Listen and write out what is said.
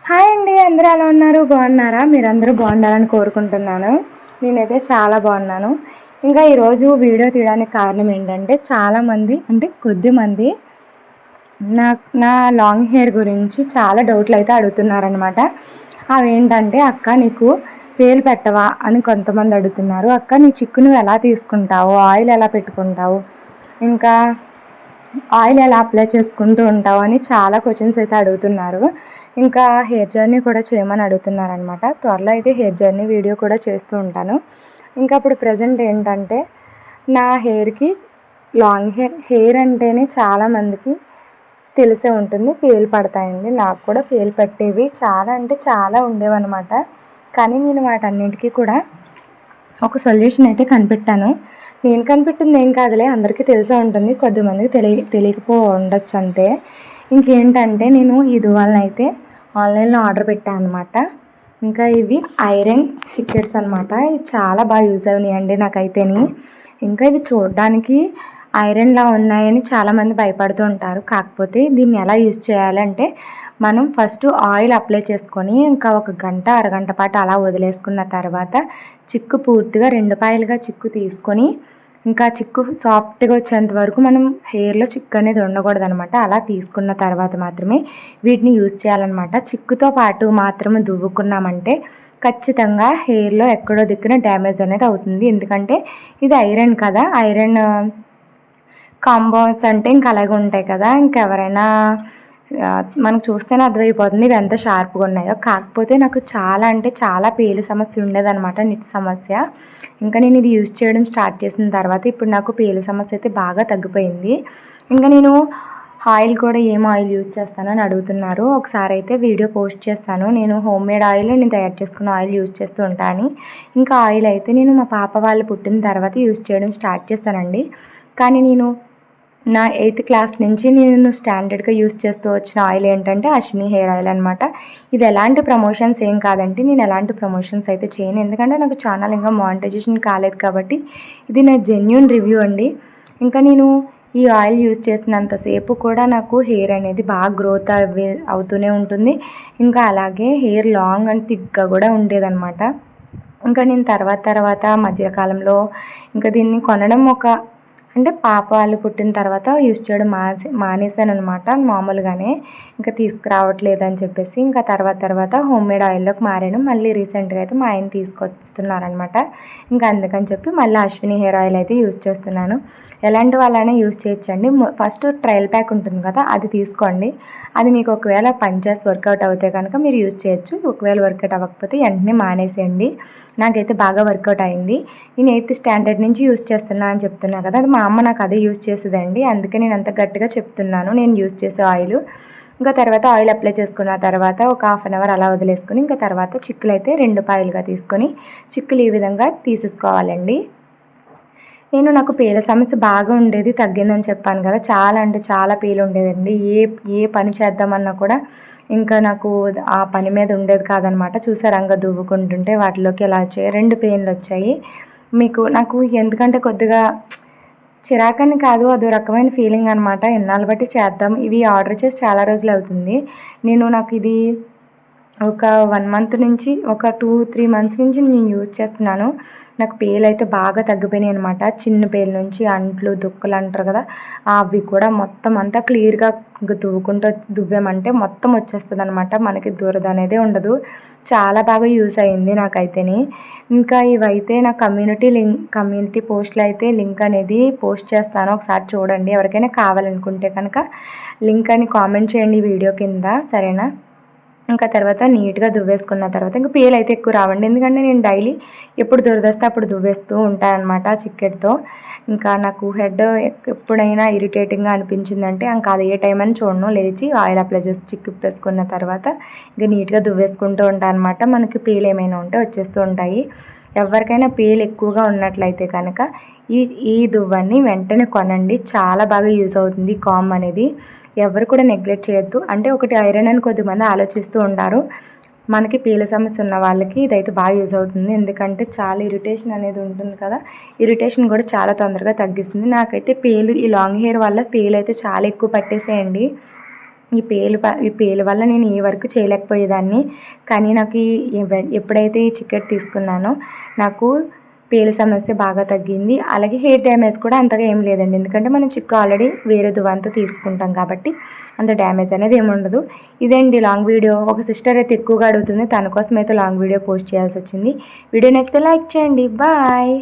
Hi అండి, అందరూ ఎలా ఉన్నారు? బాగున్నారా? మీరందరూ బాగుండాలని కోరుకుంటున్నాను. నేనైతే చాలా బాగున్నాను. ఇంకా ఈరోజు వీడియో తీయడానికి కారణం ఏంటంటే, చాలామంది అంటే కొద్దిమంది నా నా లాంగ్ హెయిర్ గురించి చాలా డౌట్లు అయితే అడుగుతున్నారనమాట. అవేంటంటే, అక్క నీకు వేలు పెట్టవా అని కొంతమంది అడుగుతున్నారు. అక్క నీ చిక్కు నువ్వు ఎలా తీసుకుంటావు, ఆయిల్ ఎలా పెట్టుకుంటావు, ఇంకా ఆయిల్ ఎలా అప్లై చేసుకుంటూ ఉంటావు అని చాలా క్వశ్చన్స్ అయితే అడుగుతున్నారు. ఇంకా హెయిర్ జర్నీ కూడా చేయమని అడుగుతున్నారనమాట. త్వరలో అయితే హెయిర్ జర్నీ వీడియో కూడా చేస్తూ ఉంటాను. ఇంకా ఇప్పుడు ప్రజెంట్ ఏంటంటే, నా హెయిర్కి లాంగ్ హెయిర్ అంటేనే చాలామందికి తెలిసే ఉంటుంది, పేలు పడతాయండి. నాకు కూడా పేలు పట్టేవి, చాలా అంటే చాలా ఉండేవన్నమాట. కానీ నేను వాటన్నిటికీ కూడా ఒక సొల్యూషన్ అయితే కనిపెట్టాను. నేను కనిపెట్టింది ఏం కాదులే, అందరికీ తెలిసే ఉంటుంది, కొద్దిమందికి తెలియకపో ఉండొచ్చు అంతే. ఇంకేంటంటే, నేను ఈ దువ్వాలను అయితే ఆన్లైన్లో ఆర్డర్ పెట్టాను అనమాట. ఇంకా ఇవి ఐరన్ చిక్కెట్స్ అనమాట. ఇవి చాలా బాగా యూజ్ అయినాయండి నాకైతేని. ఇంకా ఇవి చూడడానికి ఐరన్లా ఉన్నాయని చాలామంది భయపడుతూ ఉంటారు. కాకపోతే దీన్ని ఎలా యూజ్ చేయాలంటే, మనం ఫస్ట్ ఆయిల్ అప్లై చేసుకొని ఇంకా ఒక గంట అరగంట పాటు అలా వదిలేసుకున్న తర్వాత చిక్కు పూర్తిగా 2 పాయలుగా చిక్కు తీసుకొని, ఇంకా చిక్కు సాఫ్ట్గా వచ్చేంత వరకు మనం హెయిర్లో చిక్కు అనేది ఉండకూడదు అనమాట. అలా తీసుకున్న తర్వాత మాత్రమే వీటిని యూజ్ చేయాలన్నమాట. చిక్కుతో పాటు మాత్రమే దువ్వుకున్నామంటే ఖచ్చితంగా హెయిర్లో ఎక్కడో దిక్కున డ్యామేజ్ అనేది అవుతుంది. ఎందుకంటే ఇది ఐరన్ కదా, ఐరన్ కాంపౌండ్స్ అంటే ఇంకా అలాగే ఉంటాయి కదా. ఇంకెవరైనా మనకు చూస్తేనే అర్థమైపోతుంది ఇవి ఎంత షార్ప్గా ఉన్నాయో. కాకపోతే నాకు చాలా అంటే చాలా పేలు సమస్య ఉండేదన్నమాట, నిట్ సమస్య. ఇంకా నేను ఇది యూజ్ చేయడం స్టార్ట్ చేసిన తర్వాత ఇప్పుడు నాకు పేలు సమస్య అయితే బాగా తగ్గిపోయింది. ఇంకా నేను ఆయిల్ కూడా ఏం ఆయిల్ యూజ్ చేస్తానని అడుగుతున్నారు. ఒకసారి అయితే వీడియో పోస్ట్ చేస్తాను, నేను హోమ్ మేడ్ ఆయిల్ నేను తయారు చేసుకున్న ఆయిల్ యూజ్ చేస్తూ ఉంటాను. ఇంకా ఆయిల్ అయితే నేను మా పాప వాళ్ళు పుట్టిన తర్వాత యూజ్ చేయడం స్టార్ట్ చేస్తానండి. కానీ నేను నా 8th క్లాస్ నుంచి నేను స్టాండర్డ్గా యూజ్ చేస్తూ వచ్చిన ఆయిల్ ఏంటంటే అశ్విని హెయిర్ ఆయిల్ అనమాట. ఇది ఎలాంటి ప్రమోషన్స్ ఏం కాదండి, నేను ఎలాంటి ప్రమోషన్స్ అయితే చేయను, ఎందుకంటే నాకు ఛానల్ ఇంకా మానిటైజేషన్ కాలేదు కాబట్టి. ఇది నా జెన్యూన్ రివ్యూ అండి. ఇంకా నేను ఈ ఆయిల్ యూజ్ చేసినంతసేపు కూడా నాకు హెయిర్ అనేది బాగా గ్రోత్ అవుతూనే ఉంటుంది. ఇంకా అలాగే హెయిర్ లాంగ్ అండ్ థిక్గా కూడా ఉండేదన్నమాట. ఇంకా నేను తర్వాత మధ్యకాలంలో ఇంకా దీన్ని కొనడం అంటే పాప వాళ్ళు పుట్టిన తర్వాత యూజ్ చేయడం మానేశాను అనమాట. మామూలుగానే ఇంకా తీసుకురావట్లేదని చెప్పేసి ఇంకా తర్వాత హోమ్ మేడ్ ఆయిల్లోకి మారాను. మళ్ళీ రీసెంట్గా అయితే మా ఆయన తీసుకొస్తున్నారనమాట. ఇంకా అందుకని చెప్పి మళ్ళీ అశ్విని హెయిర్ ఆయిల్ అయితే యూజ్ చేస్తున్నాను. ఎలాంటి వాళ్ళైనా యూజ్ చేయొచ్చండి. ఫస్ట్ ట్రయల్ ప్యాక్ ఉంటుంది కదా, అది తీసుకోండి. అది మీకు ఒకవేళ పనిచేసి వర్కౌట్ అవుతే కనుక మీరు యూజ్ చేయొచ్చు. ఒకవేళ వర్కౌట్ అవ్వకపోతే వెంటనే మానేసేయండి. నాకైతే బాగా వర్కౌట్ అయింది. నేను 8th స్టాండర్డ్ నుంచి యూజ్ చేస్తున్నా అని చెప్తున్నా కదా, అది మా అమ్మ నాకు అదే యూజ్ చేసేదండి. అందుకే నేను అంత గట్టిగా చెప్తున్నాను నేను యూజ్ చేసే ఆయిల్. ఇంకా తర్వాత ఆయిల్ అప్లై చేసుకున్న తర్వాత ఒక 1/2 అవర్ అలా వదిలేసుకొని ఇంకా తర్వాత చిక్కులు అయితే 2 పాయలుగా తీసుకొని చిక్కులు ఈ విధంగా తీసేసుకోవాలండి. నాకు పేల సమస్య బాగా ఉండేది, తగ్గిందని చెప్పాను కదా. చాలా అంటే చాలా పేలు ఉండేదండి. ఏ పని చేద్దామన్నా కూడా ఇంకా నాకు ఆ పని మీద ఉండేది కాదనమాట. చూసారంగా దువ్వుకుంటుంటే వాటిలోకి ఎలా వచ్చాయి, 2 పెయిన్లు వచ్చాయి. నాకు ఎందుకంటే కొద్దిగా చిరాకని కాదు, అదో రకమైన ఫీలింగ్ అనమాట. ఎన్నాళ్ళు బట్టి చేద్దాం, ఇవి ఆర్డర్ చేసి చాలా రోజులు అవుతుంది. నాకు ఇది ఒక 1 మంత్ నుంచి ఒక 2-3 మంత్స్ నుంచి నేను యూజ్ చేస్తున్నాను. నాకు పేలు అయితే బాగా తగ్గిపోయినాయి అనమాట. చిన్న పేలు నుంచి అంట్లు దుక్కలు అంటారు కదా, అవి కూడా మొత్తం అంతా క్లియర్గా దువ్వామంటే మొత్తం వచ్చేస్తుంది అనమాట. మనకి దురద అనేది ఉండదు. చాలా బాగా యూజ్ అయింది నాకైతేని. ఇంకా ఇవైతే నా కమ్యూనిటీ పోస్ట్లో అయితే లింక్ అనేది పోస్ట్ చేస్తాను, ఒకసారి చూడండి. ఎవరికైనా కావాలనుకుంటే కనుక లింక్ అని కామెంట్ చేయండి వీడియో కింద, సరేనా? ఇంకా తర్వాత నీట్గా దువ్వేసుకున్న తర్వాత ఇంకా పేలు అయితే ఎక్కువ రావండి, ఎందుకంటే నేను డైలీ ఎప్పుడు దురదస్తే అప్పుడు దువ్వేస్తూ ఉంటానన్నమాట చిక్కెట్తో. ఇంకా నాకు హెడ్ ఎప్పుడైనా ఇరిటేటింగ్గా అనిపించిందంటే ఇంకా అది ఏ టైం అని చూడను, లేచి ఆయిల్ అప్లై చేసి చిక్కు వేసుకున్న తర్వాత ఇంకా నీట్గా దువ్వేసుకుంటూ ఉంటాను అనమాట. మనకి పేలు ఏమైనా ఉంటే వచ్చేస్తూ ఉంటాయి. ఎవరికైనా పేలు ఎక్కువగా ఉన్నట్లయితే కనుక ఈ దువ్వన్ని వెంటనే కొనండి, చాలా బాగా యూజ్ అవుతుంది కామ్ అనేది. ఎవరు కూడా నెగ్లెక్ట్ చేయొద్దు. అంటే ఒకటి ఐరన్ అని కొద్దిమంది ఆలోచిస్తూ ఉంటారు. మనకి పేల సమస్య ఉన్న వాళ్ళకి ఇదైతే బాగా యూజ్ అవుతుంది, ఎందుకంటే చాలా ఇరిటేషన్ అనేది ఉంటుంది కదా, ఇరిటేషన్ కూడా చాలా తొందరగా తగ్గిస్తుంది. నాకైతే ఈ లాంగ్ హెయిర్ వల్ల పేలు అయితే చాలా ఎక్కువ పట్టేసేయండి. ఈ పేలు వల్ల నేను ఏ వర్క్ చేయలేకపోయేదాన్ని. కానీ నాకు ఎప్పుడైతే ఈ చికెట్ తీసుకున్నానో నాకు పేలు సమస్య బాగా తగ్గింది. అలాగే హెయిర్ డ్యామేజ్ కూడా అంతగా ఏం లేదండి. ఎందుకంటే మనం చిక్కు ఆల్రెడీ వేరే దువ్వంతో తీసుకుంటాం కాబట్టి అంత డ్యామేజ్ అనేది ఏమి ఉండదు. ఇదేండి లాంగ్ వీడియో. ఒక సిస్టర్ అయితే ఎక్కువగా అడుగుతుంది, తన కోసం అయితే లాంగ్ వీడియో పోస్ట్ చేయాల్సి వచ్చింది. వీడియో నచ్చితే లైక్ చేయండి. బాయ్.